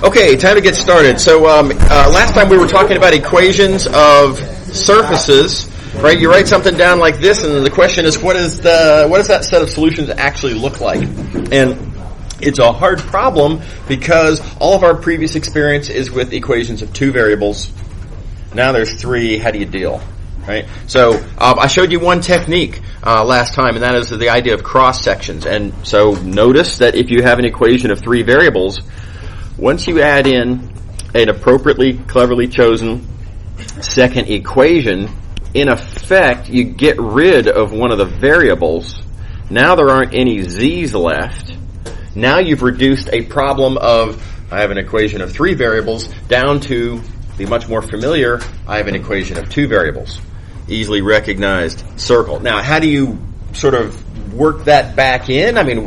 Okay, time to get started. So last time we were talking about equations of surfaces, right? You write something down like this, and the question is, what does that set of solutions actually look like? And it's a hard problem because all of our previous experience is with equations of two variables. Now there's three. How do you deal? Right? So I showed you one technique last time, and that is the idea of cross sections. And so notice that if you have an equation of three variables, once you add in an appropriately, cleverly chosen second equation, in effect, you get rid of one of the variables. Now there aren't any z's left. Now you've reduced a problem of, I have an equation of three variables, down to the much more familiar, I have an equation of two variables. Easily recognized circle. Now, how do you sort of work that back in? I mean,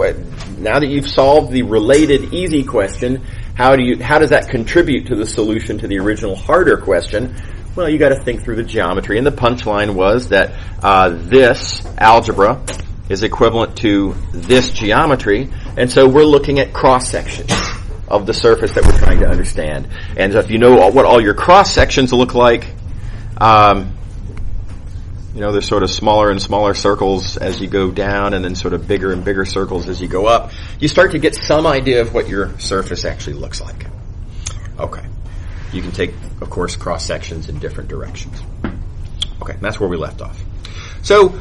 now that you've solved the related easy question, how does that contribute to the solution to the original harder question? Well, you got to think through the geometry, and the punchline was that this algebra is equivalent to this geometry, and so we're looking at cross sections of the surface that we're trying to understand. And so if you know what all your cross sections look like, there's sort of smaller and smaller circles as you go down, and then sort of bigger and bigger circles as you go up. You start to get some idea of what your surface actually looks like. Okay. You can take, of course, cross sections in different directions. Okay, that's where we left off. So,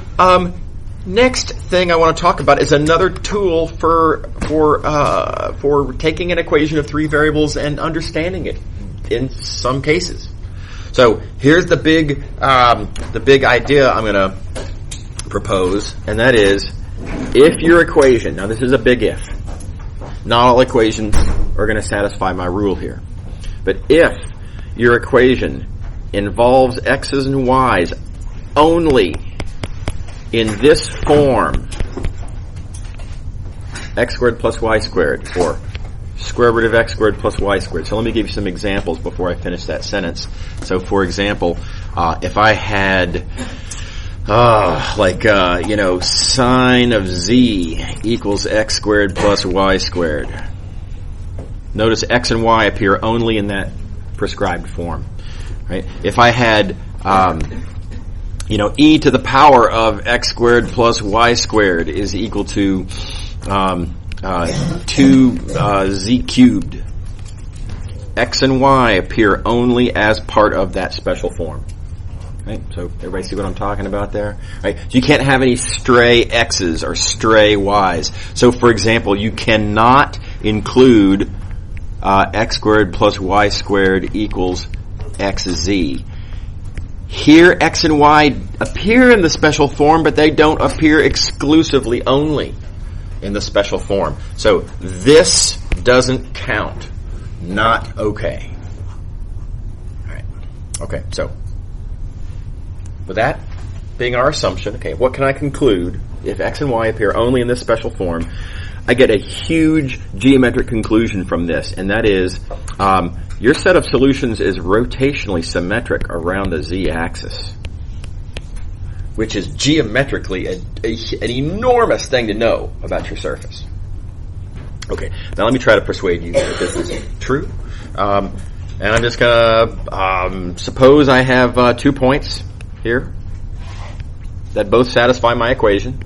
next thing I want to talk about is another tool for taking an equation of three variables and understanding it in some cases. So here's the big idea I'm going to propose, and that is, if your equation, now this is a big if, not all equations are going to satisfy my rule here, but if your equation involves x's and y's only in this form, x squared plus y squared, or square root of x squared plus y squared. So let me give you some examples before I finish that sentence. So for example, if I had sine of z equals x squared plus y squared. Notice x and y appear only in that prescribed form. Right? If I had e to the power of x squared plus y squared is equal to 2z cubed. X and y appear only as part of that special form. Right? So everybody see what I'm talking about there? Right? So you can't have any stray x's or stray y's. So for example, you cannot include x squared plus y squared equals xz. Here, x and y appear in the special form, but they don't appear exclusively only in the special form. So this doesn't count. Not okay. All right. Okay, so with that being our assumption, okay, what can I conclude if x and y appear only in this special form? I get a huge geometric conclusion from this, and that is your set of solutions is rotationally symmetric around the z-axis, which is geometrically an enormous thing to know about your surface. Okay, now let me try to persuade you that this is true. And I'm just going to suppose I have 2 points here that both satisfy my equation.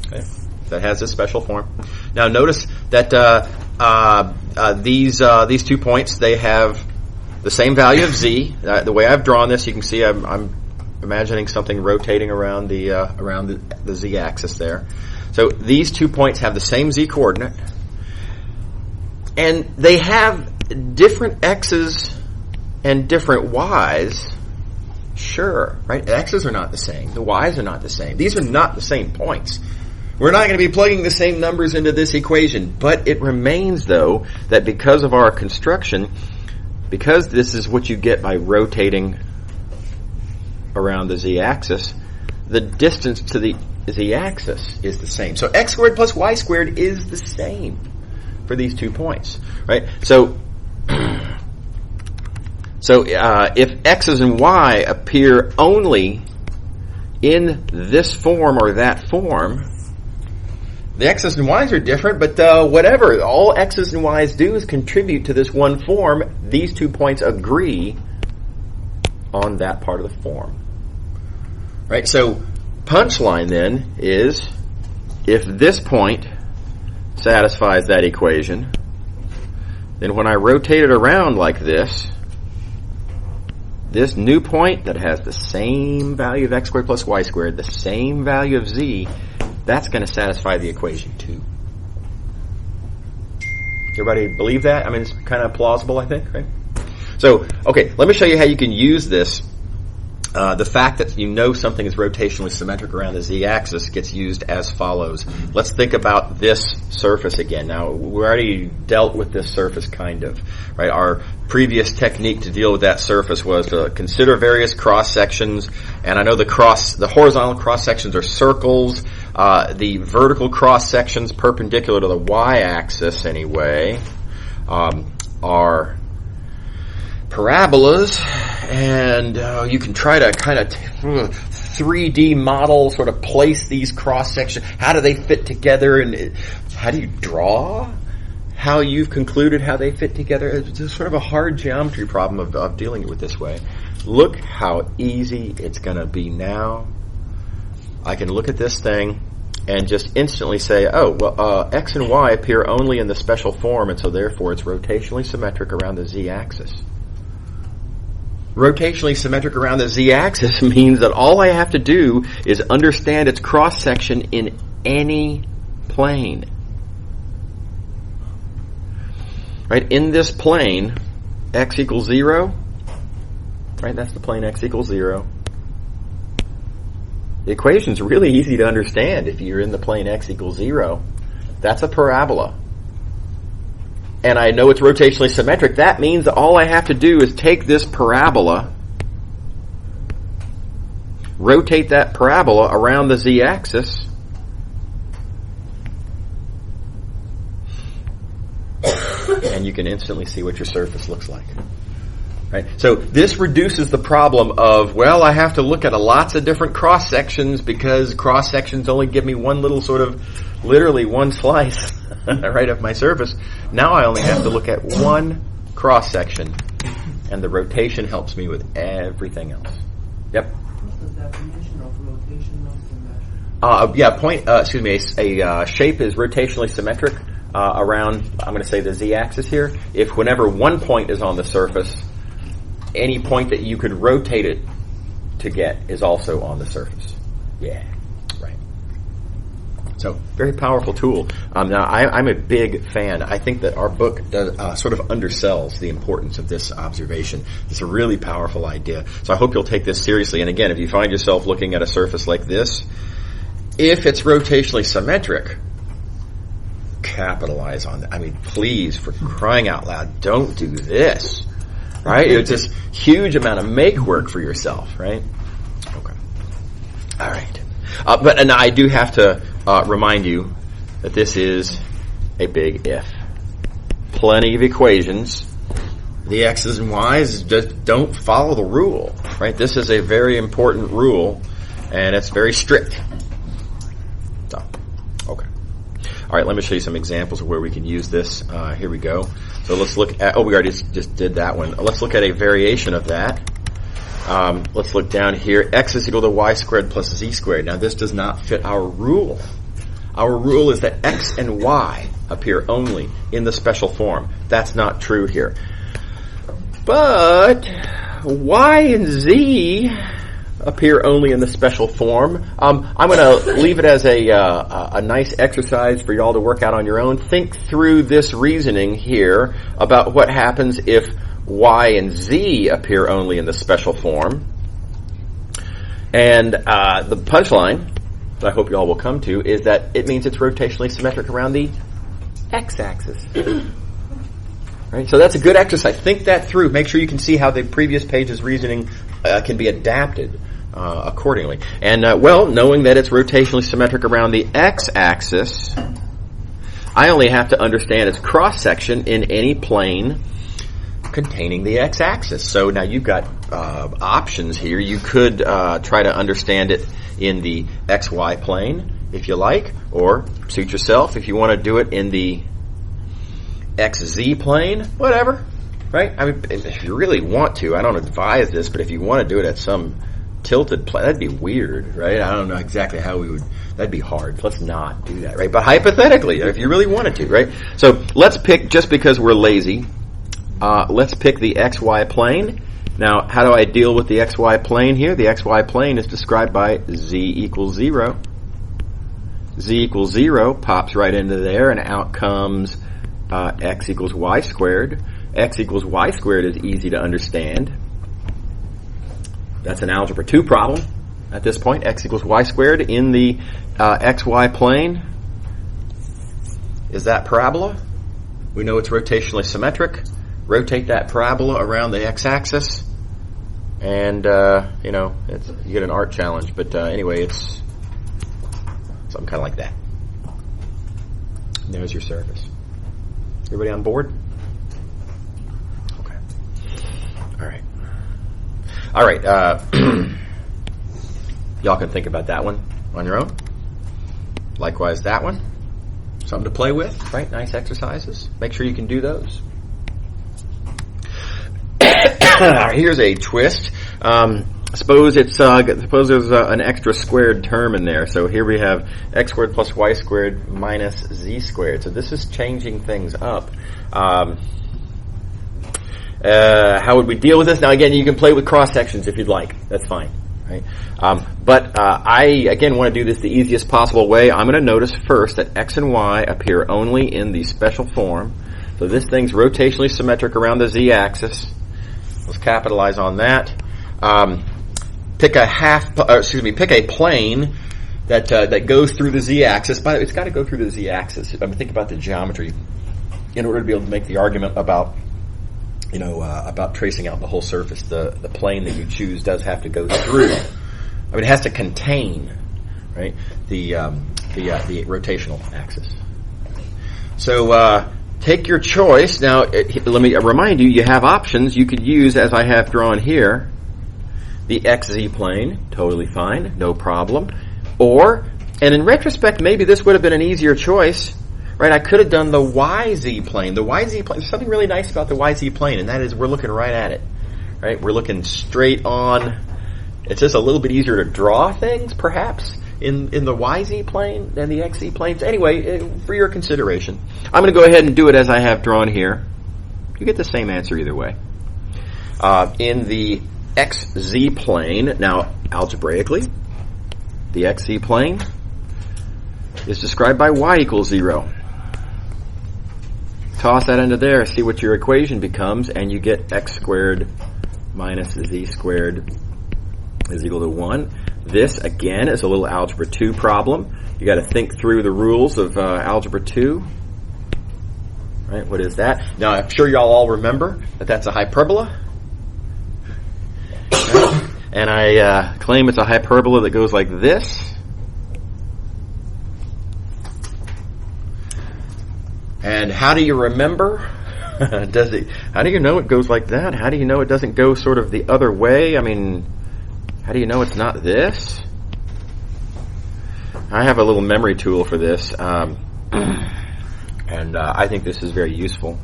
Okay, that has this special form. Now notice that these 2 points, they have the same value of z. The way I've drawn this, you can see I'm imagining something rotating around the z-axis there. So these 2 points have the same z-coordinate, and they have different x's and different y's. Sure, right? The x's are not the same. The y's are not the same. These are not the same points. We're not going to be plugging the same numbers into this equation, but it remains, though, that because of our construction, because this is what you get by rotating around the z-axis, the distance to the z-axis is the same. So x squared plus y squared is the same for these 2 points, right? So if x's and y appear only in this form or that form, the x's and y's are different, but whatever. All x's and y's do is contribute to this one form. These 2 points agree on that part of the form. Right? So punchline then is, if this point satisfies that equation, then when I rotate it around like this new point that has the same value of x squared plus y squared, the same value of z, that's going to satisfy the equation too. Everybody believe that? I mean, it's kind of plausible, I think, right? So, okay, let me show you how you can use this. The fact that you know something is rotationally symmetric around the z-axis gets used as follows. Let's think about this surface again. Now, we already dealt with this surface kind of, right? Our previous technique to deal with that surface was to consider various cross sections, and I know the horizontal cross sections are circles. The vertical cross sections perpendicular to the y-axis anyway are parabolas, and you can try to kind of 3D model, sort of place these cross sections. How do they fit together, and how do you draw how you've concluded how they fit together? It's just sort of a hard geometry problem of dealing with this way. Look how easy it's going to be now. I can look at this thing and just instantly say, oh, well, x and y appear only in the special form, and so therefore it's rotationally symmetric around the z-axis. Rotationally symmetric around the z-axis means that all I have to do is understand its cross-section in any plane. Right? In this plane, x equals 0, right? That's the plane x equals 0. The equation's really easy to understand if you're in the plane x equals 0. That's a parabola. And I know it's rotationally symmetric. That means that all I have to do is take this parabola, rotate that parabola around the z-axis, and you can instantly see what your surface looks like. Right? So this reduces the problem of, well, I have to look at lots of different cross sections because cross sections only give me one little sort of, literally one slice, right, of my surface. Now I only have to look at one cross section, and the rotation helps me with everything else. Yep. What's the definition of rotational symmetry? A shape is rotationally symmetric around, I'm going to say, the z-axis here. If whenever one point is on the surface, any point that you could rotate it to get is also on the surface. Yeah, right. So, very powerful tool. Now, I'm a big fan. I think that our book does, sort of undersells the importance of this observation. It's a really powerful idea. So I hope you'll take this seriously. And again, if you find yourself looking at a surface like this, if it's rotationally symmetric, capitalize on that. I mean, please, for crying out loud, don't do this. Right? It's this huge amount of make work for yourself, right? Okay. All right. And I do have to remind you that this is a big if. Plenty of equations. The x's and y's just don't follow the rule, right? This is a very important rule, and it's very strict. So, okay. All right, let me show you some examples of where we can use this. Here we go. So let's look at, we already just did that one. Let's look at a variation of that. Let's look down here. X is equal to y squared plus z squared. Now this does not fit our rule. Our rule is that x and y appear only in the special form. That's not true here. But y and z appear only in the special form. I'm going to leave it as a nice exercise for y'all to work out on your own. Think through this reasoning here about what happens if y and z appear only in the special form. And the punchline that I hope y'all will come to is that it means it's rotationally symmetric around the x-axis. Right? So that's a good exercise. Think that through. Make sure you can see how the previous page's reasoning can be adapted accordingly. And, knowing that it's rotationally symmetric around the x-axis, I only have to understand its cross-section in any plane containing the x-axis. So now you've got options here. You could try to understand it in the xy plane. if you like, or suit yourself if you want to do it in the XZ plane, whatever, right? I mean, if you really want to, I don't advise this, but if you want to do it at some tilted plane, that'd be weird, right? I don't know exactly how we would, that'd be hard. Let's not do that, right? But hypothetically, if you really wanted to, right? So let's pick, just because we're lazy, let's pick the XY plane. Now, how do I deal with the XY plane here? The XY plane is described by Z equals 0. Z equals 0 pops right into there, and out comes x equals y squared. X equals y squared is easy to understand. That's an algebra 2 problem at this point. X equals y squared in the xy plane is that parabola. We know it's rotationally symmetric. Rotate that parabola around the x-axis, and you get an art challenge. But anyway, it's something kind of like that. And there's your surface. Everybody on board? Okay. All right. Y'all can think about that one on your own. Likewise, that one. Something to play with, right? Nice exercises. Make sure you can do those. Here's a twist. Suppose there's an extra squared term in there. So here we have x squared plus y squared minus z squared. So this is changing things up. How would we deal with this? Now again, you can play with cross sections if you'd like. That's fine, right? But I again want to do this the easiest possible way. I'm going to notice first that x and y appear only in the special form. So this thing's rotationally symmetric around the z-axis. Let's capitalize on that. Pick a plane that goes through the z-axis. But it's got to go through the z-axis. I mean, think about the geometry in order to be able to make the argument about tracing out the whole surface. The plane that you choose does have to go through. I mean, it has to contain, right, the rotational axis. So take your choice. Now, let me remind you, you have options. You could use, as I have drawn here, the XZ plane. Totally fine. No problem. Or, and in retrospect, maybe this would have been an easier choice, right? I could have done the YZ plane. The YZ plane, there's something really nice about the YZ plane, and that is we're looking right at it, right? We're looking straight on. It's just a little bit easier to draw things, perhaps, in the YZ plane than the XZ planes. Anyway, for your consideration, I'm going to go ahead and do it as I have drawn here. You get the same answer either way. In the XZ plane, now algebraically, the XZ plane is described by y equals 0. Toss that into there, see what your equation becomes, and you get x squared minus z squared is equal to 1. This, again, is a little algebra 2 problem. You got to think through the rules of algebra 2. Right? What is that? Now, I'm sure y'all all remember that that's a hyperbola. Right? And I claim it's a hyperbola that goes like this. And how do you remember? How do you know it goes like that? How do you know it doesn't go sort of the other way? I mean, how do you know it's not this? I have a little memory tool for this, and I think this is very useful.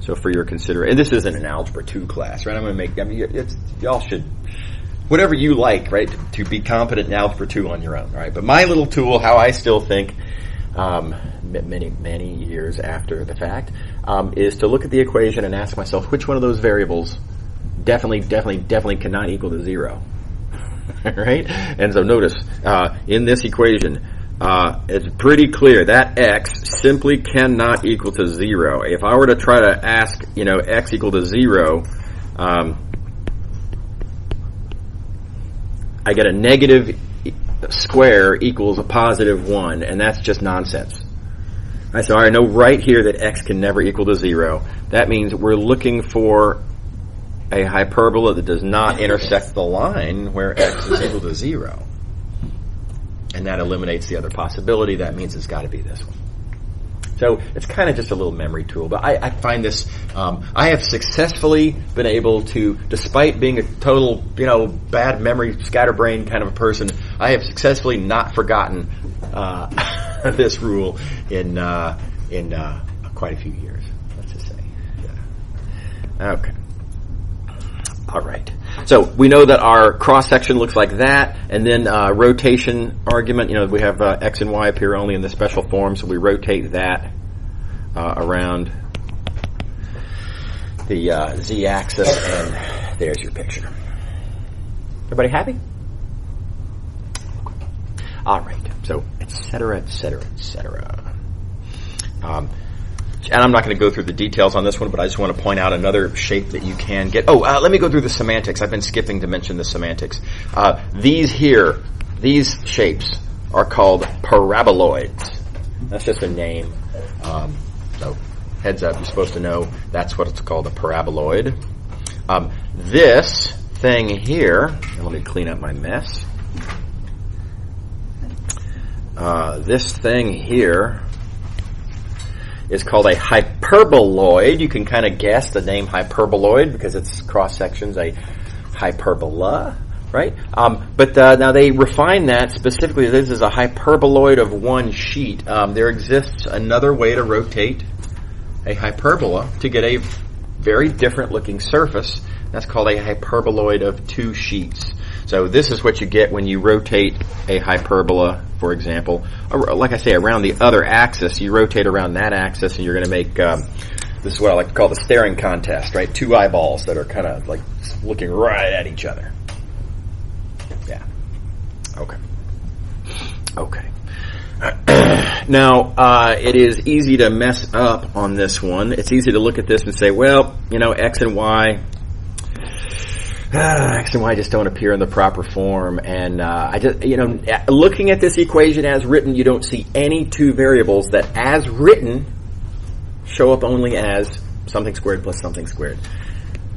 So for your consideration, and this isn't an algebra 2 class, right? Y'all should, whatever you like, right, to be competent in algebra 2 on your own, right? But my little tool, how I still think, many years after the fact, is to look at the equation and ask myself which one of those variables definitely cannot equal to 0. Right? And so notice, in this equation, it's pretty clear that x simply cannot equal to 0. If I were to try to ask, x equal to 0, I get a negative square equals a positive 1, and that's just nonsense. So I know right here that x can never equal to 0. That means we're looking for a hyperbola that does not intersect the line where x is equal to 0. And that eliminates the other possibility. That means it's got to be this one. So it's kind of just a little memory tool. But I find this, I have successfully been able to, despite being a total, bad memory, scatterbrain kind of a person, I have successfully not forgotten this rule in quite a few years, let's just say. Yeah. Okay. All right. So we know that our cross-section looks like that, and then rotation argument, we have x and y appear only in the special form, so we rotate that around the z-axis, and there's your picture. Everybody happy? All right. So, et cetera, et cetera, et cetera. And I'm not going to go through the details on this one, but I just want to point out another shape that you can get. Let me go through the semantics. I've been skipping to mention the semantics. These shapes are called paraboloids. That's just a name. So, heads up, you're supposed to know that's what it's called, a paraboloid. This thing here, let me clean up my mess. This thing here is called a hyperboloid. You can kind of guess the name hyperboloid because its cross-section's a hyperbola, right? But now they refine that specifically. This is a hyperboloid of one sheet. There exists another way to rotate a hyperbola to get a very different-looking surface. That's called a hyperboloid of two sheets. So this is what you get when you rotate a hyperbola, for example. Like I say, around the other axis. You rotate around that axis, and you're going to make, this is what I like to call the staring contest, right? Two eyeballs that are kind of like looking right at each other. Yeah. Okay. Now, it is easy to mess up on this one. It's easy to look at this and say, well, X and Y just don't appear in the proper form. And I just, looking at this equation as written, you don't see any two variables that, as written, show up only as something squared plus something squared.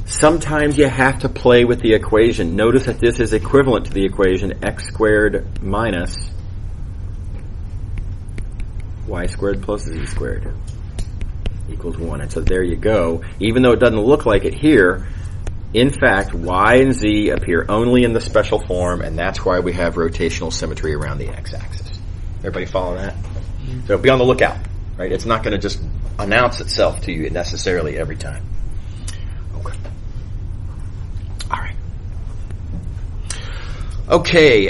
Sometimes you have to play with the equation. Notice that this is equivalent to the equation x squared minus y squared plus z squared equals 1. And so there you go. Even though it doesn't look like it here, in fact, y and z appear only in the special form, and that's why we have rotational symmetry around the x-axis. Everybody follow that? So be on the lookout, right? It's not going to just announce itself to you necessarily every time. Okay. All right. Okay.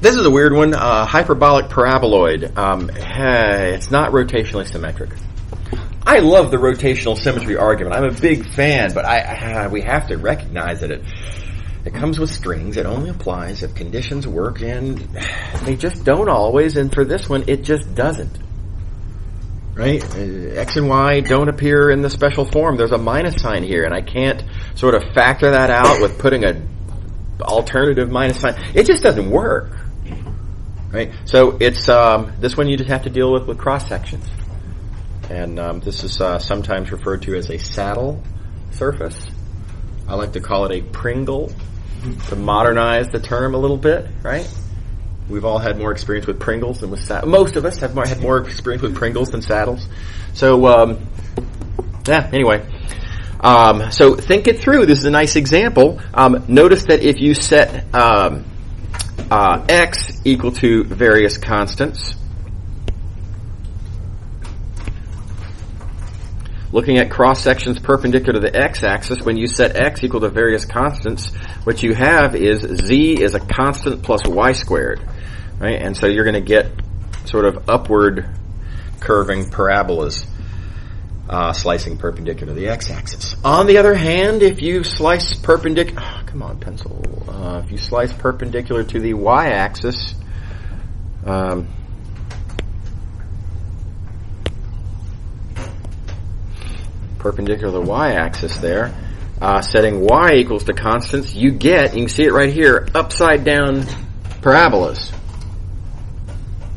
This is a weird one. Hyperbolic paraboloid. It's not rotationally symmetric. I love the rotational symmetry argument. I'm a big fan, but we have to recognize that it comes with strings. It only applies if conditions work, and they just don't always. And for this one, it just doesn't. Right? X and Y don't appear in the special form. There's a minus sign here, and I can't sort of factor that out with putting a alternative minus sign. It just doesn't work. Right? So it's this one you just have to deal with cross sections. And this is sometimes referred to as a saddle surface. I like to call it a Pringle to modernize the term a little bit, right? We've all had more experience with Pringles than with saddles. Most of us have had more experience with Pringles than saddles. So, anyway. So think it through. This is a nice example. Notice that if you set x equal to various constants, looking at cross-sections perpendicular to the x-axis, when you set x equal to various constants, what you have is z is a constant plus y squared, right? And so you're going to get sort of upward curving parabolas slicing perpendicular to the x-axis. On the other hand, if you slice perpendicular, come on, pencil. If you slice perpendicular to the y-axis, perpendicular to the y-axis there, setting y equals to constants, you can see it right here, upside down parabolas,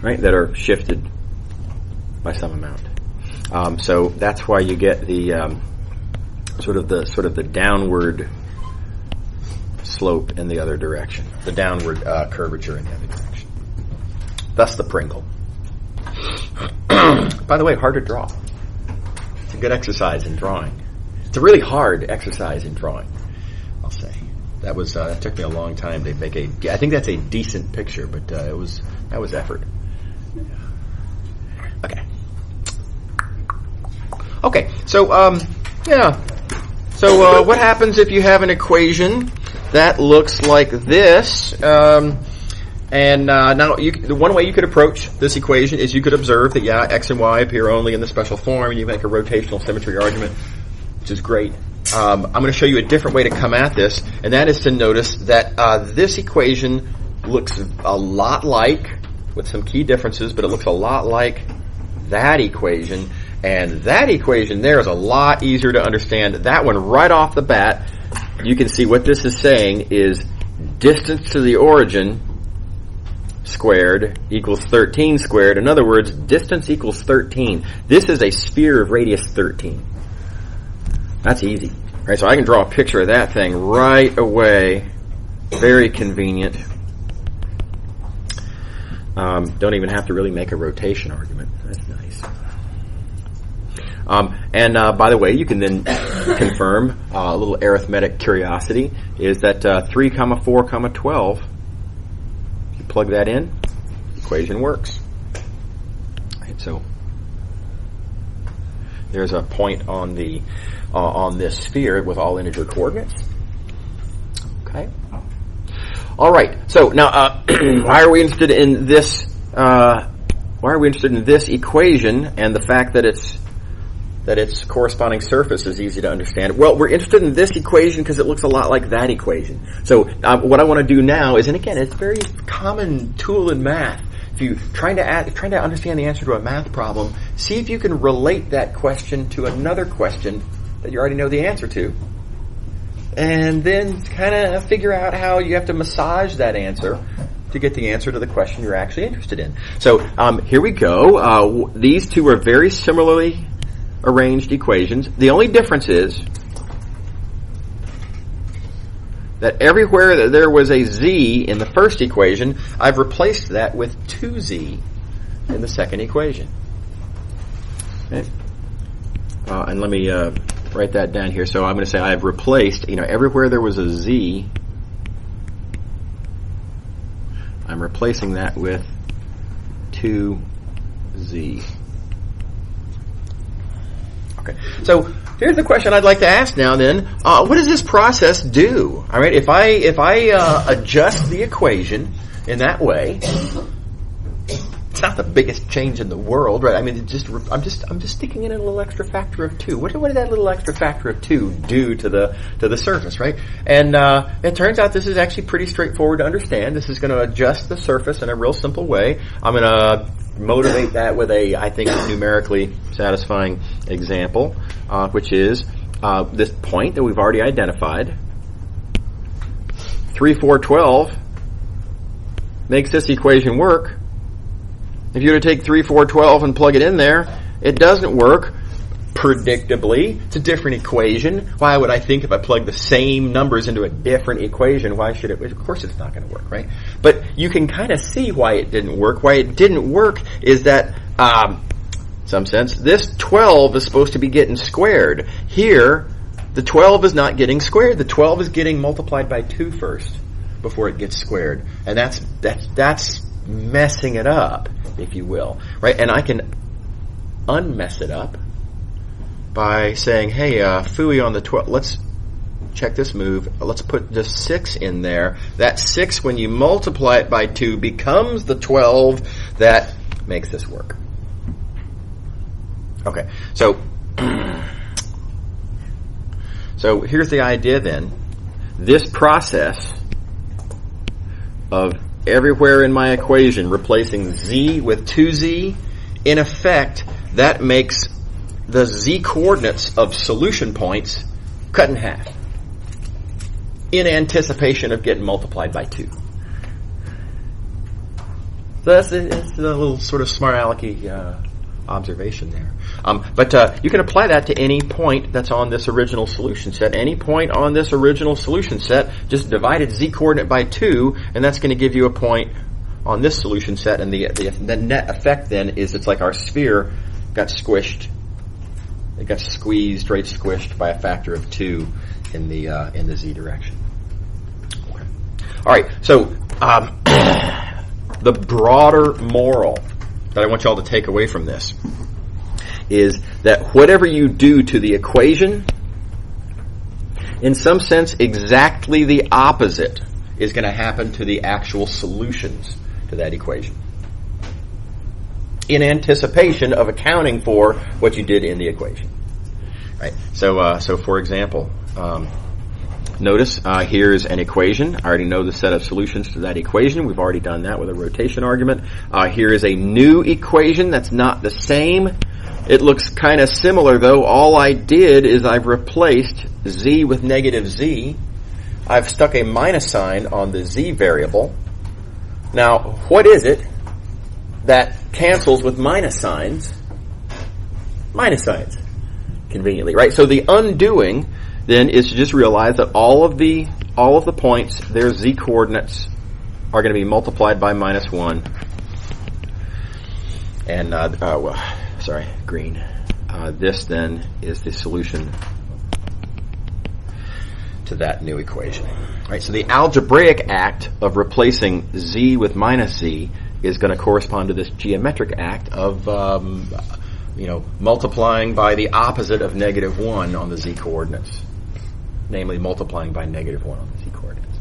right, that are shifted by some amount. So that's why you get the sort of the downward slope in the other direction, the downward curvature in the other direction. Thus the Pringle. By the way, hard to draw. It's a good exercise in drawing. It's a really hard exercise in drawing, I'll say. That was that took me a long time to make I think that's a decent picture, but that was effort. Okay. So So what happens if you have an equation that looks like this? Now, the one way you could approach this equation is you could observe that, x and y appear only in the special form, and you make a rotational symmetry argument, which is great. I'm going to show you a different way to come at this, and that is to notice that this equation looks a lot like, with some key differences, but it looks a lot like that equation, and that equation there is a lot easier to understand. That one, right off the bat, you can see what this is saying is distance to the origin squared equals 13 squared. In other words, distance equals 13. This is a sphere of radius 13. That's easy. Right, so I can draw a picture of that thing right away. Very convenient. Don't even have to really make a rotation argument. That's nice. By the way, you can then confirm a little arithmetic curiosity is that 3, 4, 12. If you plug that in, the equation works. Right, so there's a point on the on this sphere with all integer coordinates. Okay. All right. So now, why are we interested in this? Why are we interested in this equation and the fact that its corresponding surface is easy to understand? Well, we're interested in this equation because it looks a lot like that equation. So what I want to do now is, and again, it's a very common tool in math. If you're trying to understand the answer to a math problem, see if you can relate that question to another question that you already know the answer to, and then kind of figure out how you have to massage that answer to get the answer to the question you're actually interested in. So here we go. These two are very similarly arranged equations. The only difference is that everywhere that there was a z in the first equation, I've replaced that with 2z in the second equation. Okay. And let me write that down here. So I'm going to say I've replaced, everywhere there was a z, I'm replacing that with 2z. Okay. So here's the question I'd like to ask now then. What does this process do? All right. If I adjust the equation in that way, it's not the biggest change in the world, right? I mean, I'm just sticking in a little extra factor of 2. What did that little extra factor of 2 do to the surface, right? And it turns out this is actually pretty straightforward to understand. This is going to adjust the surface in a real simple way. I'm going to motivate that with a, I think, numerically satisfying example, which is this point that we've already identified. 3, 4, 12 makes this equation work. If you were to take 3, 4, 12 and plug it in there, it doesn't work. Predictably, it's a different equation. Why would I think if I plug the same numbers into a different equation, why should it? Of course it's not going to work, right? But you can kind of see why it didn't work. Why it didn't work is that, in some sense, this 12 is supposed to be getting squared. Here, the 12 is not getting squared. The 12 is getting multiplied by 2 first before it gets squared. And that's messing it up, if you will, right? And I can unmess it up by saying, hey, phooey on the 12, let's check this move. Let's put just 6 in there. That 6, when you multiply it by 2, becomes the 12 that makes this work. Okay, so here's the idea then. This process of everywhere in my equation replacing z with 2z, in effect, that makes the z coordinates of solution points cut in half in anticipation of getting multiplied by 2. So that's a little sort of smart alecky observation there. But you can apply that to any point that's on this original solution set. Any point on this original solution set, just divided z coordinate by 2, and that's going to give you a point on this solution set, and the net effect then is it's like our sphere got squished. It got squeezed, right, squished by a factor of 2 in the z direction. Okay. All right, so the broader moral that I want y'all to take away from this is that whatever you do to the equation, in some sense, exactly the opposite is going to happen to the actual solutions to that equation, in anticipation of accounting for what you did in the equation. Right. So for example, notice here's an equation. I already know the set of solutions to that equation. We've already done that with a rotation argument. Here is a new equation that's not the same. It looks kind of similar, though. All I did is I've replaced z with negative z. I've stuck a minus sign on the z variable. Now, what is it that cancels with minus signs? Minus signs, conveniently, right? So the undoing then is to just realize that all of the points, their z coordinates, are going to be multiplied by -1. And green. This then is the solution to that new equation. Right. So the algebraic act of replacing z with minus z is going to correspond to this geometric act of multiplying by the opposite of -1 on the z coordinates, namely multiplying by -1 on the z coordinates.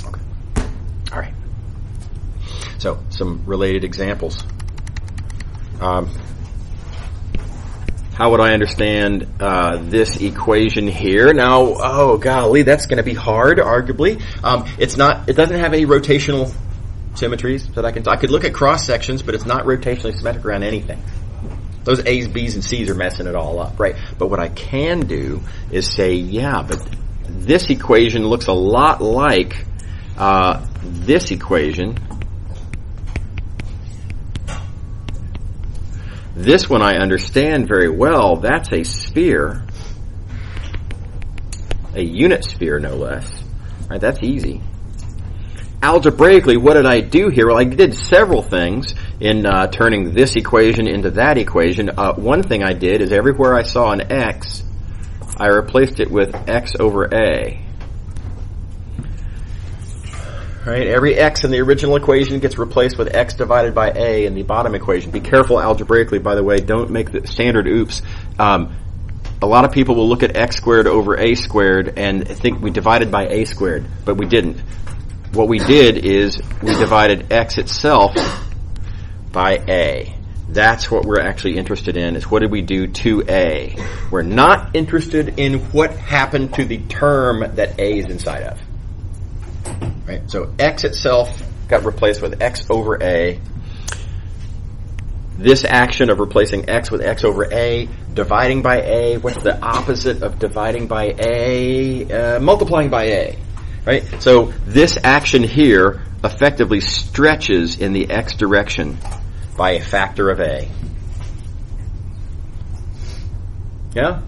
Okay. All right. So some related examples. How would I understand this equation here? Now, oh golly, that's going to be hard. Arguably, it doesn't have any rotational symmetries that I could look at cross sections, but it's not rotationally symmetric around anything. Those A's, B's, and C's are messing it all up, right? But what I can do is say, yeah, but this equation looks a lot like this equation. This one I understand very well. That's a sphere, a unit sphere, no less. Right? That's easy. Algebraically, what did I do here? Well, I did several things in turning this equation into that equation. One thing I did is everywhere I saw an x, I replaced it with x over a. Right? Every x in the original equation gets replaced with x divided by a in the bottom equation. Be careful algebraically, by the way. Don't make the standard oops. A lot of people will look at x squared over a squared and think we divided by a squared, but we didn't. What we did is we divided x itself by a. That's what we're actually interested in, is what did we do to a. We're not interested in what happened to the term that a is inside of. Right? So x itself got replaced with x over a. This action of replacing x with x over a, dividing by a, what's the opposite of dividing by a? Multiplying by a. Right? So this action here effectively stretches in the x direction by a factor of a. Yeah?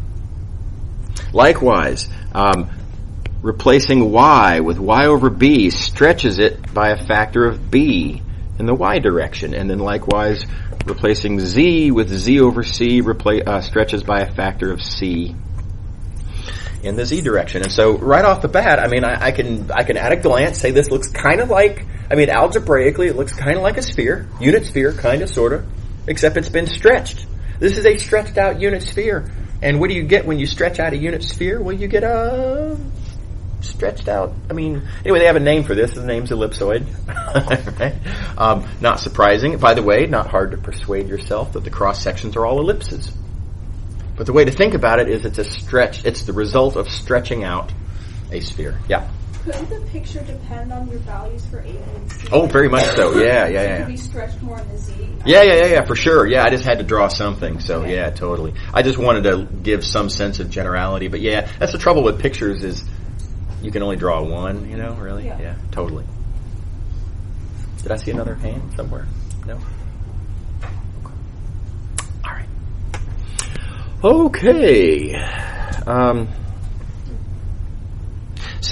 Likewise, replacing y with y over b stretches it by a factor of b in the y direction. And then likewise, replacing z with z over c stretches by a factor of c in the z direction. And so right off the bat, I mean, I can at a glance say this looks kind of like, algebraically it looks kind of like a sphere, unit sphere, kind of, sort of, except it's been stretched. This is a stretched out unit sphere. And what do you get when you stretch out a unit sphere? Well, you get a stretched out, anyway, they have a name for this. The name's ellipsoid. Right? Not surprising. By the way, not hard to persuade yourself that the cross sections are all ellipses. But the way to think about it is it's the result of stretching out a sphere. Yeah? Couldn't the picture depend on your values for A and C? Oh, very much so. Yeah. It could be stretched more in the Z. Yeah, for sure. Yeah, I just had to draw something. So, yeah, totally. I just wanted to give some sense of generality. But, yeah, that's the trouble with pictures is you can only draw one, really? Yeah, totally. Did I see another hand somewhere? No? All right.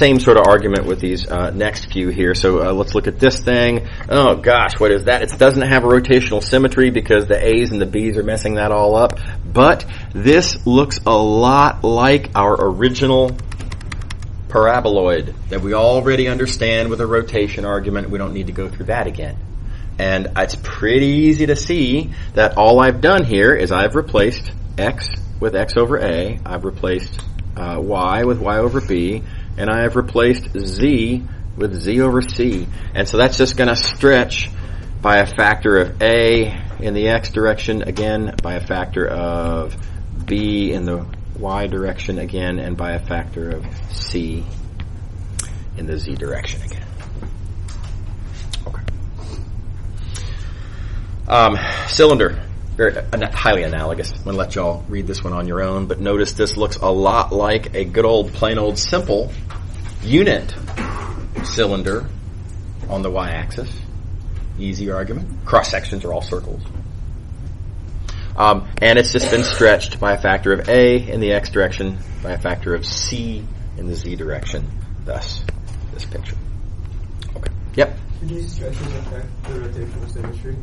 same sort of argument with these next few here. So let's look at this thing. Oh gosh, what is that? It doesn't have a rotational symmetry because the A's and the B's are messing that all up. But this looks a lot like our original paraboloid that we already understand with a rotation argument. We don't need to go through that again. And it's pretty easy to see that all I've done here is I've replaced x with x over a, I've replaced y with y over b, and I have replaced z with z over c. And so that's just going to stretch by a factor of a in the x direction, again, by a factor of b in the y direction again, and by a factor of c in the z direction again. Okay. Cylinder, very highly analogous. I'm going to let y'all read this one on your own, but notice this looks a lot like a good old plain old simple unit cylinder on the y-axis. Easy argument. Cross sections are all circles. And it's just been stretched by a factor of a in the x direction, by a factor of c in the z direction. Thus, this picture. Okay. Yep. Do these stretches affect the rotational symmetry?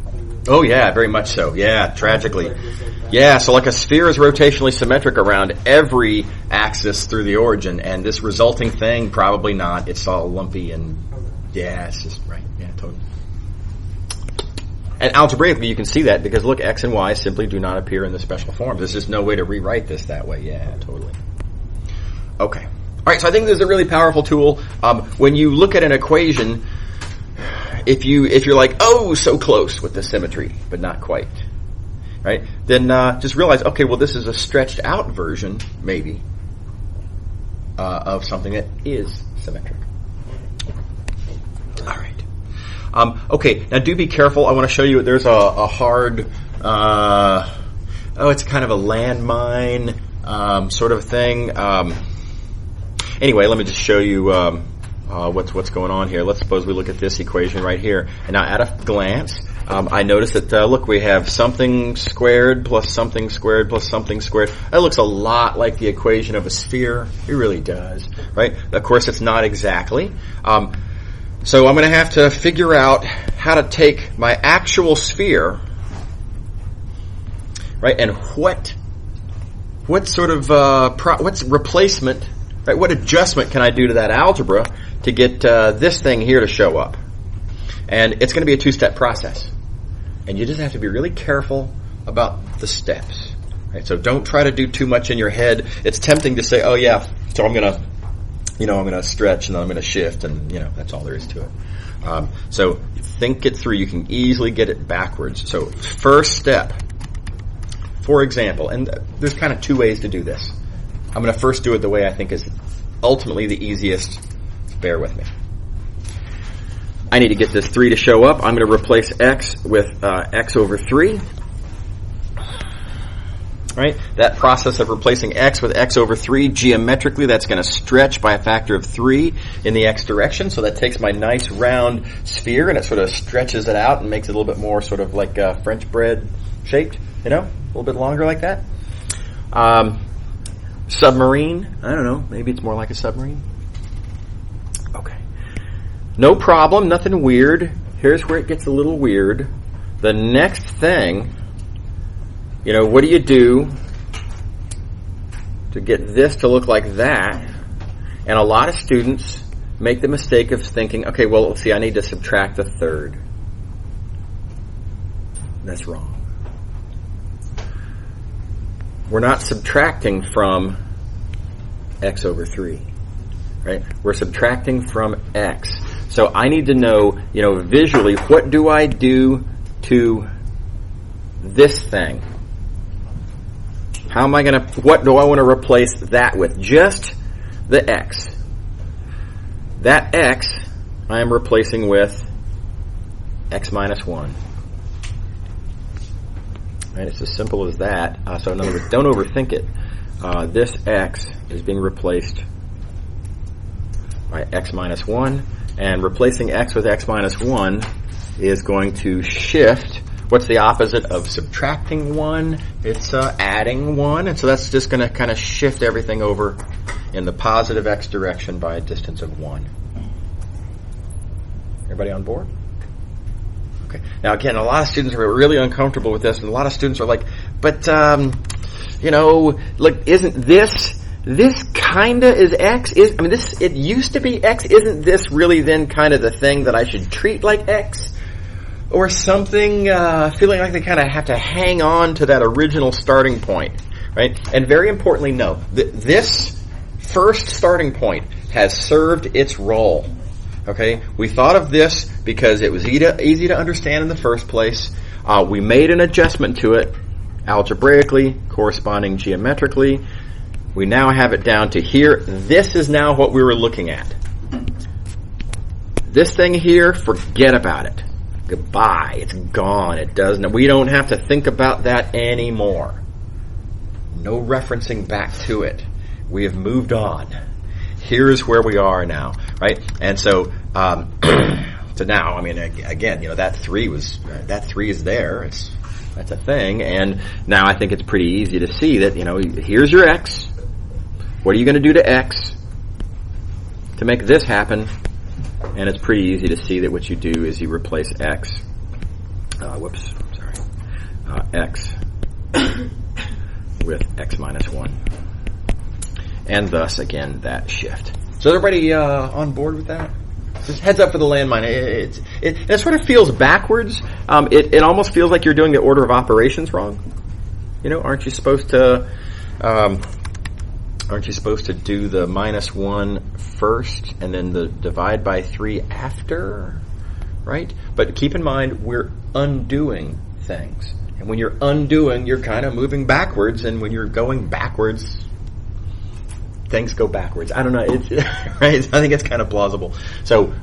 Oh yeah, very much so. Yeah, tragically. Yeah, so like a sphere is rotationally symmetric around every axis through the origin, and this resulting thing, probably not. It's all lumpy and, yeah, it's just, right. Yeah, totally. And algebraically, you can see that because look, x and y simply do not appear in the special forms. There's just no way to rewrite this that way. Yeah, totally. Okay. All right, so I think this is a really powerful tool. When you look at an equation, if you're like, oh, so close with the symmetry, but not quite, right? Then just realize, okay, well, this is a stretched out version, maybe, of something that is symmetric. All right. Okay, now do be careful. I want to show you there's a hard, it's kind of a landmine sort of thing. Anyway, let me just show you what's going on here. Let's suppose we look at this equation right here. And now at a glance, I notice that, look, we have something squared plus something squared plus something squared. That looks a lot like the equation of a sphere. It really does, right? Of course, it's not exactly. So I'm going to have to figure out how to take my actual sphere, right, and what sort of what's replacement, right? What adjustment can I do to that algebra to get this thing here to show up? And it's going to be a two-step process, and you just have to be really careful about the steps, right? So don't try to do too much in your head. It's tempting to say, oh yeah, so I'm going to stretch and then I'm going to shift, and that's all there is to it. So think it through. You can easily get it backwards. So first step, for example, and there's kind of two ways to do this. I'm going to first do it the way I think is ultimately the easiest. Bear with me. I need to get this 3 to show up. I'm going to replace x with x over 3. Right? That process of replacing x with x over 3, geometrically, that's going to stretch by a factor of 3 in the x direction. So that takes my nice round sphere and it sort of stretches it out and makes it a little bit more sort of like French bread shaped, a little bit longer like that. Submarine, I don't know, maybe it's more like a submarine. Okay. No problem, nothing weird. Here's where it gets a little weird. The next thing, what do you do to get this to look like that? And a lot of students make the mistake of thinking, okay, well, let's see, I need to subtract a third. That's wrong. We're not subtracting from x over 3, right? We're subtracting from x. So I need to know, visually, what do I do to this thing? How am I going to, what do I want to replace that with? Just the x. That x I am replacing with x minus 1. Right, it's as simple as that. So in other words, don't overthink it. This x is being replaced by x minus 1. And replacing x with x minus 1 is going to shift. What's the opposite of subtracting 1? It's adding 1. And so that's just going to kind of shift everything over in the positive x direction by a distance of 1. Everybody on board? Okay. Now again, a lot of students are really uncomfortable with this, and a lot of students are like, but, like, isn't this kinda is x? It used to be x. Isn't this really then kind of the thing that I should treat like x? Or something, feeling like they kind of have to hang on to that original starting point, right? And very importantly, no. This first starting point has served its role, okay? We thought of this because it was easy to understand in the first place. We made an adjustment to it, algebraically, corresponding geometrically. We now have it down to here. This is now what we were looking at. This thing here, forget about it. Goodbye. It's gone. It doesn't. We don't have to think about that anymore. No referencing back to it. We have moved on. Here's where we are now, right? And so, so now, again, that 3 is there. That's a thing. And now I think it's pretty easy to see that, here's your x. What are you going to do to x to make this happen? And it's pretty easy to see that what you do is you replace x, x with x minus 1. And thus, again, that shift. So everybody on board with that? Just heads up for the landmine. It sort of feels backwards. It almost feels like you're doing the order of operations wrong. Aren't you supposed to do the minus 1 first and then the divide by 3 after, right? But keep in mind, we're undoing things. And when you're undoing, you're kind of moving backwards, and when you're going backwards, things go backwards. I don't know. Right? I think it's kind of plausible. So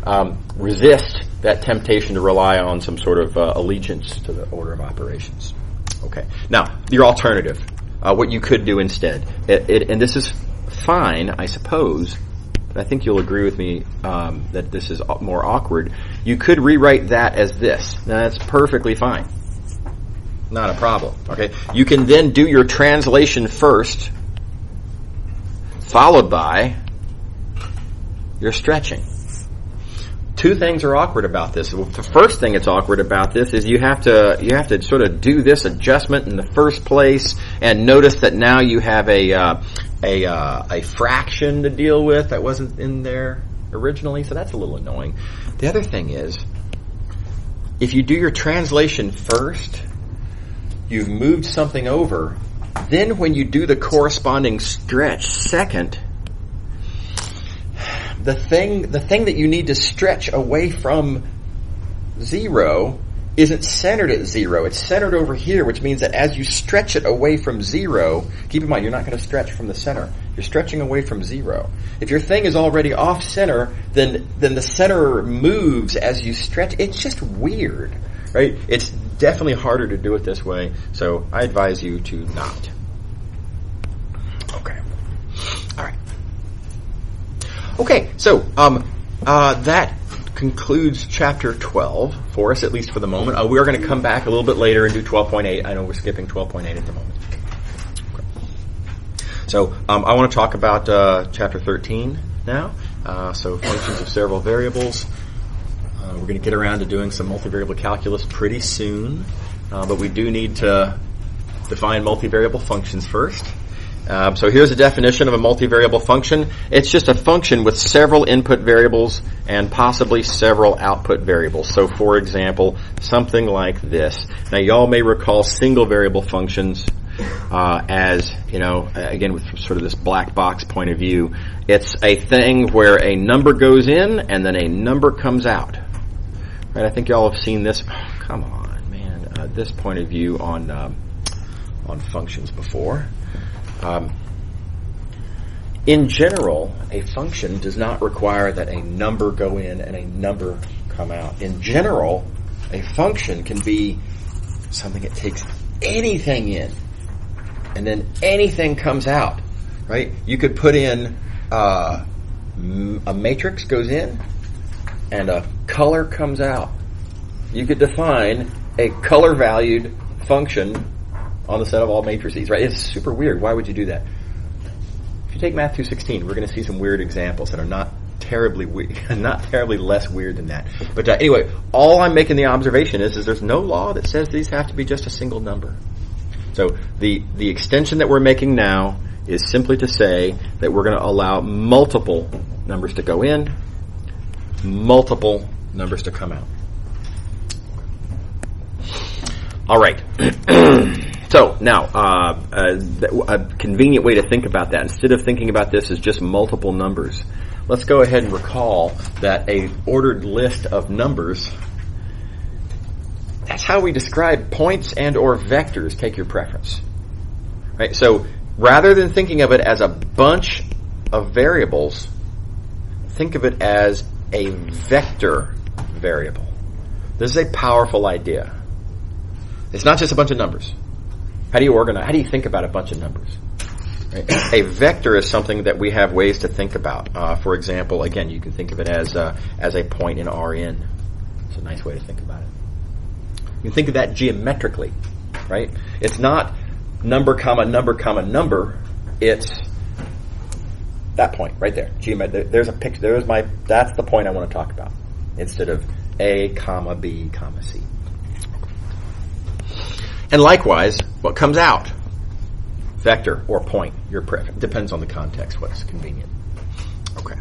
resist that temptation to rely on some sort of allegiance to the order of operations. Okay. Now, your alternative. What you could do instead. And this is fine, I suppose, but I think you'll agree with me that this is more awkward. You could rewrite that as this. Now, that's perfectly fine. Not a problem. Okay. You can then do your translation first, followed by your stretching. Two things are awkward about this. The first thing that's awkward about this is you have to sort of do this adjustment in the first place, and notice that now you have a fraction to deal with that wasn't in there originally, so that's a little annoying. The other thing is, if you do your translation first, you've moved something over. Then when you do the corresponding stretch second, the thing that you need to stretch away from 0 isn't centered at 0. It's centered over here, which means that as you stretch it away from 0, keep in mind, you're not going to stretch from the center. You're stretching away from 0. If your thing is already off center, then the center moves as you stretch. It's just weird, right? It's definitely harder to do it this way, so I advise you to not. Okay. All right. Okay, so that concludes Chapter 12 for us, at least for the moment. We are going to come back a little bit later and do 12.8. I know we're skipping 12.8 at the moment. Okay. So I want to talk about Chapter 13 now. So functions of several variables. We're going to get around to doing some multivariable calculus pretty soon, but we do need to define multivariable functions first. So here's a definition of a multivariable function. It's just a function with several input variables and possibly several output variables. So for example, something like this. Now y'all may recall single variable functions as, again with sort of this black box point of view. It's a thing where a number goes in and then a number comes out. Right? I think y'all have seen this. Oh, come on, man. This point of view on functions before. In general, a function does not require that a number go in and a number come out. In general, a function can be something that takes anything in and then anything comes out, right? You could put in a matrix goes in and a color comes out. You could define a color-valued function on the set of all matrices, right? It's super weird. Why would you do that? if you take Math 216, we're going to see some weird examples that are not terribly weird, not terribly less weird than that. But anyway, all I'm making the observation is there's no law that says these have to be just a single number. So the extension that we're making now is simply to say that we're going to allow multiple numbers to go in, multiple numbers to come out. All right. So now, a convenient way to think about that, instead of thinking about this as just multiple numbers, let's go ahead and recall that a ordered list of numbers, that's how we describe points and or vectors. Take your preference. Right? So rather than thinking of it as a bunch of variables, think of it as a vector variable. This is a powerful idea. It's not just a bunch of numbers. How do you organize? How do you think about a bunch of numbers? Right? A vector is something that we have ways to think about. For example, again, you can think of it as a point in Rn. It's a nice way to think about it. You can think of that geometrically, right? It's not number, comma, number, comma, number. It's that point right there. There's a picture. That's the point I want to talk about, instead of A, comma, B, comma, C. And likewise, what comes out? Vector or point, your preference. Depends on the context, what's convenient. Okay.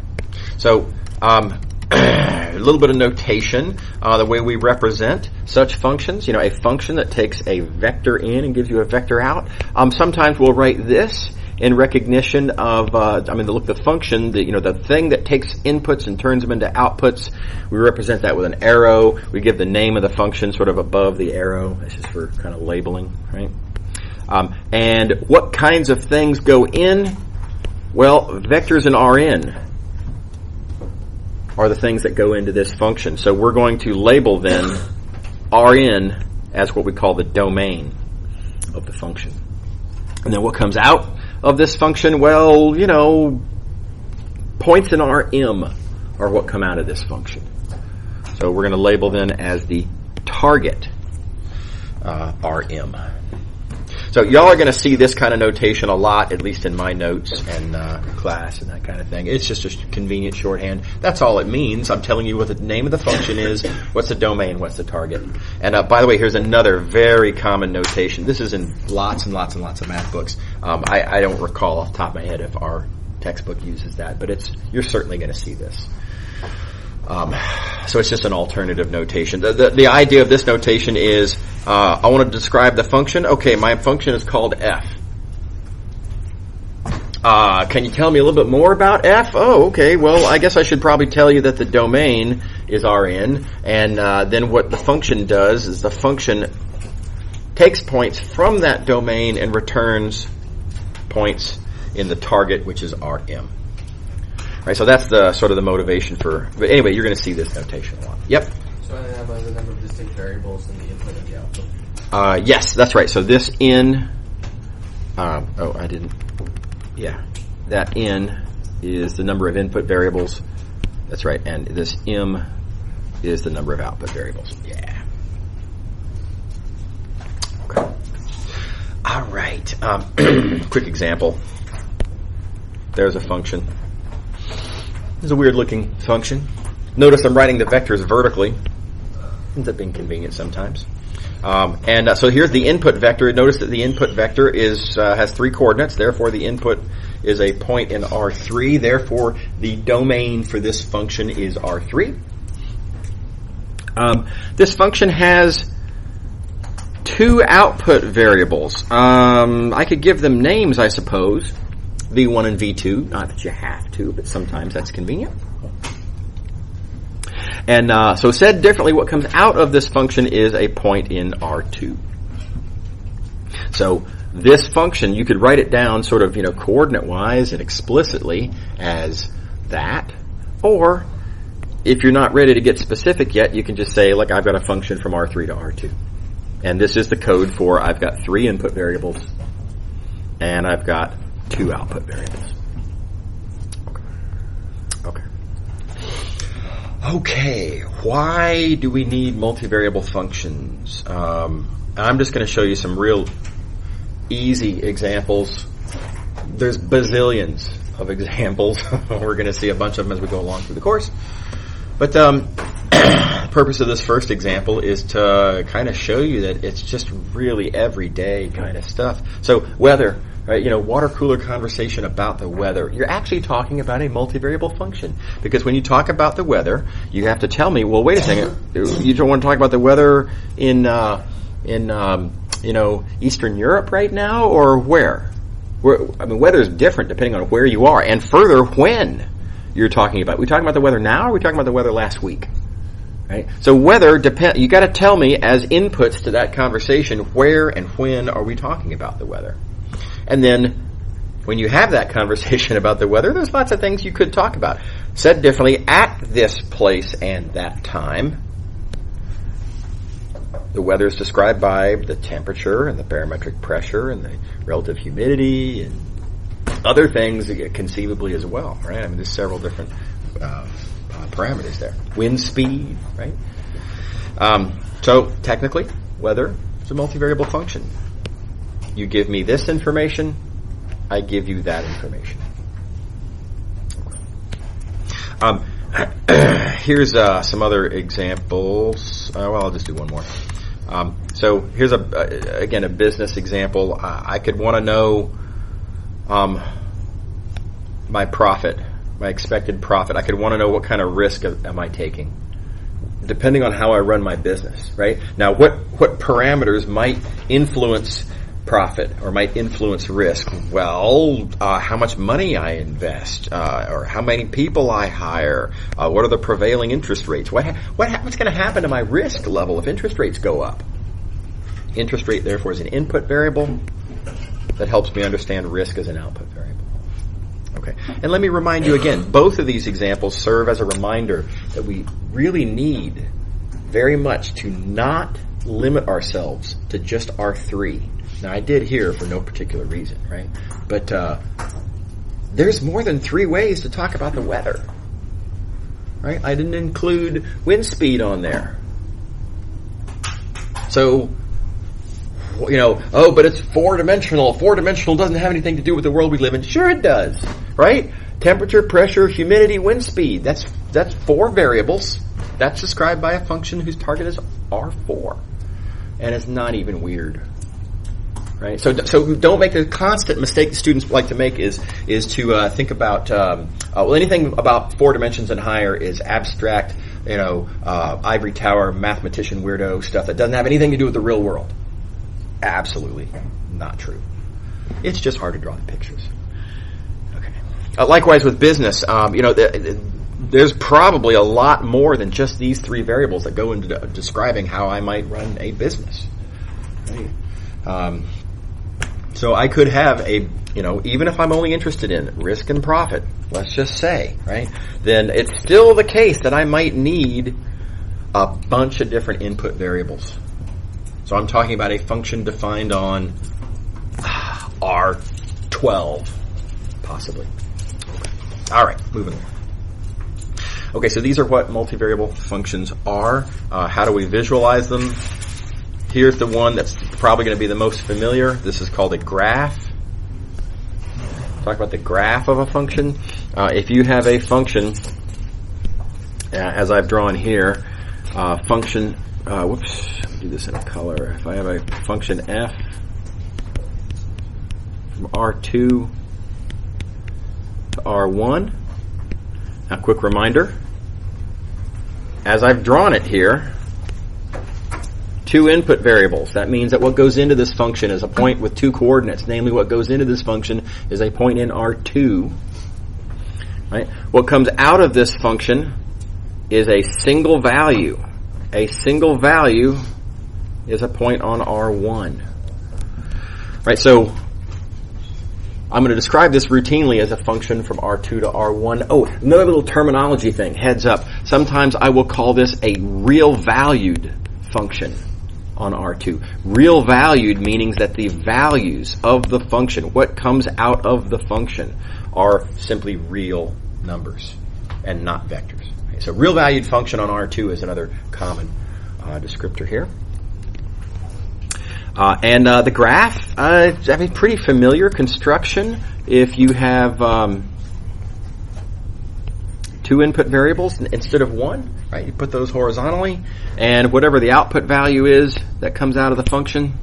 So, a little bit of notation, the way we represent such functions. A function that takes a vector in and gives you a vector out. Sometimes we'll write this in recognition of, the function, the thing that takes inputs and turns them into outputs. We represent that with an arrow. We give the name of the function sort of above the arrow. That's just for kind of labeling, right? And what kinds of things go in? Well, vectors in Rn are the things that go into this function. So we're going to label then Rn as what we call the domain of the function. And then what comes out of this function? Well, points in Rm are what come out of this function. So we're going to label then as the target Rm. So y'all are going to see this kind of notation a lot, at least in my notes and class and that kind of thing. It's just a convenient shorthand. That's all it means. I'm telling you what the name of the function is, what's the domain, what's the target. And by the way, here's another very common notation. This is in lots and lots and lots of math books. I don't recall off the top of my head if our textbook uses that, but you're certainly going to see this. So it's just an alternative notation. The idea of this notation is, I want to describe the function. Okay, my function is called f. Can you tell me a little bit more about f? Oh, okay. Well, I guess I should probably tell you that the domain is Rn, and then what the function does is the function takes points from that domain and returns points in the target, which is Rm. Right, so that's the sort of the motivation for. But anyway, you're going to see this notation a lot. Yep. So I have the number of distinct variables in the input and the output. Yes, that's right. So this in. I didn't. Yeah, that in is the number of input variables. That's right, and this m is the number of output variables. Yeah. Okay. All right. Quick example. There's a function. It's a weird-looking function. Notice I'm writing the vectors vertically. Ends up being convenient sometimes. So here's the input vector. Notice that the input vector has 3 coordinates. Therefore, the input is a point in R3. Therefore, the domain for this function is R3. This function has 2 output variables. I could give them names, I suppose. V1 and V2, not that you have to, but sometimes that's convenient. And so said differently, what comes out of this function is a point in R2. So this function, you could write it down sort of, coordinate-wise and explicitly as that. Or, if you're not ready to get specific yet, you can just say, look, I've got a function from R3 to R2. And this is the code for I've got 3 input variables, and I've got 2 output variables. Okay, why do we need multivariable functions? I'm just going to show you some real easy examples. There's bazillions of examples. We're going to see a bunch of them as we go along through the course. But the purpose of this first example is to kind of show you that it's just really everyday kind of stuff. So weather, right? Water cooler conversation about the weather. You're actually talking about a multivariable function, because when you talk about the weather, you have to tell me, well, wait a second, you don't want to talk about the weather in Eastern Europe right now, or where? Weather is different depending on where you are, and further, when you're talking about. Are we talking about the weather now, or are we talking about the weather last week? Right? So weather depend. You got to tell me as inputs to that conversation where and when are we talking about the weather. And then when you have that conversation about the weather, there's lots of things you could talk about. Said differently, at this place and that time, the weather is described by the temperature and the barometric pressure and the relative humidity and other things conceivably as well, right? There's several different parameters there. Wind speed, right? So technically, weather is a multivariable function. You give me this information, I give you that information. Here's some other examples. I'll just do one more. So here's again a business example. I could want to know my profit, my expected profit. I could want to know what kind of risk am I taking, depending on how I run my business. Right now, what parameters might influence profit or might influence risk? Well, how much money I invest, or how many people I hire. What are the prevailing interest rates? What's going to happen to my risk level if interest rates go up? Interest rate, therefore, is an input variable that helps me understand risk as an output variable. Okay, and let me remind you again, both of these examples serve as a reminder that we really need very much to not limit ourselves to just R3. Now, I did here for no particular reason, right? But there's more than 3 ways to talk about the weather, right? I didn't include wind speed on there. So, but it's 4-dimensional. 4-dimensional doesn't have anything to do with the world we live in. Sure it does, right? Temperature, pressure, humidity, wind speed. That's 4 variables. That's described by a function whose target is R4. And it's not even weird. Right? So don't make the constant mistake that students like to make is to think about anything about 4 dimensions and higher is abstract, ivory tower mathematician weirdo stuff that doesn't have anything to do with the real world. Absolutely not true. It's just hard to draw the pictures. Okay. Likewise with business, there's probably a lot more than just these 3 variables that go into describing how I might run a business. Right? So I could have even if I'm only interested in risk and profit, let's just say, right, then it's still the case that I might need a bunch of different input variables. So I'm talking about a function defined on R12, possibly. Okay. All right, moving on. Okay, so these are what multivariable functions are. How do we visualize them? Here's the one that's probably going to be the most familiar. This is called a graph. Talk about the graph of a function. If you have a function, as I've drawn here, function, let me do this in a color. If I have a function f from R2 to R1, a quick reminder, as I've drawn it here, 2 input variables. That means that what goes into this function is a point with 2 coordinates. Namely, what goes into this function is a point in R2. Right? What comes out of this function is a single value. A single value is a point on R1. Right? So I'm going to describe this routinely as a function from R2 to R1. Oh, another little terminology thing. Heads up. Sometimes I will call this a real valued function on R2. Real valued meaning that the values of the function, what comes out of the function, are simply real numbers and not vectors. Okay, so real valued function on R2 is another common descriptor here. And the graph, pretty familiar construction. If you have 2 input variables instead of 1, right? You put those horizontally, and whatever the output value is that comes out of the function,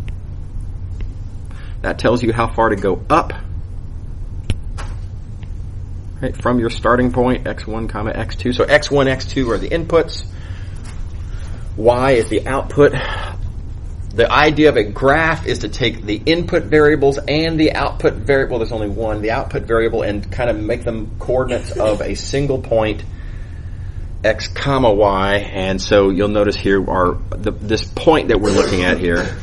that tells you how far to go up, right, from your starting point, x1, comma x2. So x1, x2 are the inputs. Y is the output. The idea of a graph is to take the input variables and the output variable, there's only one, the output variable, and kind of make them coordinates of a single point, x comma y. And so you'll notice here this point that we're looking at here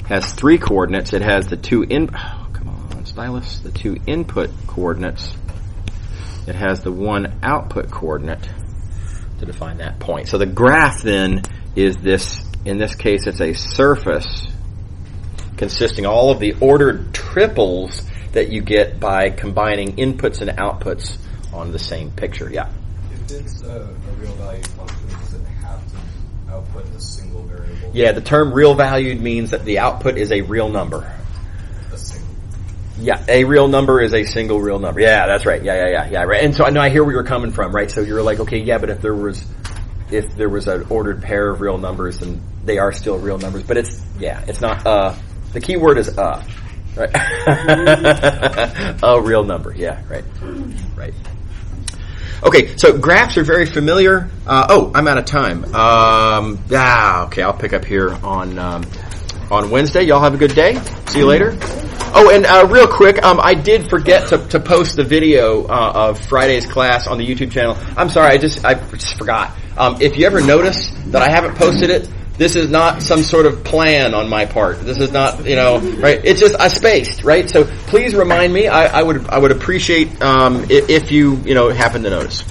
has 3 coordinates. It has the 2 the 2 input coordinates. It has the 1 output coordinate to define that point. So the graph then is this, in this case it's a surface consisting all of the ordered triples that you get by combining inputs and outputs on the same picture. Yeah? If it's a real value function, does it have to output a single variable? Yeah, the term real valued means that the output is a real number. A single. Yeah, a real number is a single real number. Yeah, that's right. Yeah, right. And so I know I hear where you're coming from, right? So you're like, okay, yeah, but if there was an ordered pair of real numbers, then they are still real numbers. But it's not the key word is right? A real number. Yeah, right. Okay, so graphs are very familiar. I'm out of time. Okay, I'll pick up here on Wednesday. Y'all have a good day. See you later. Oh, and real quick, I did forget to post the video of Friday's class on the YouTube channel. I'm sorry, I just forgot. If you ever notice that I haven't posted it, this is not some sort of plan on my part. This is not, right? It's just I spaced, right? So please remind me. I would appreciate if you happen to notice.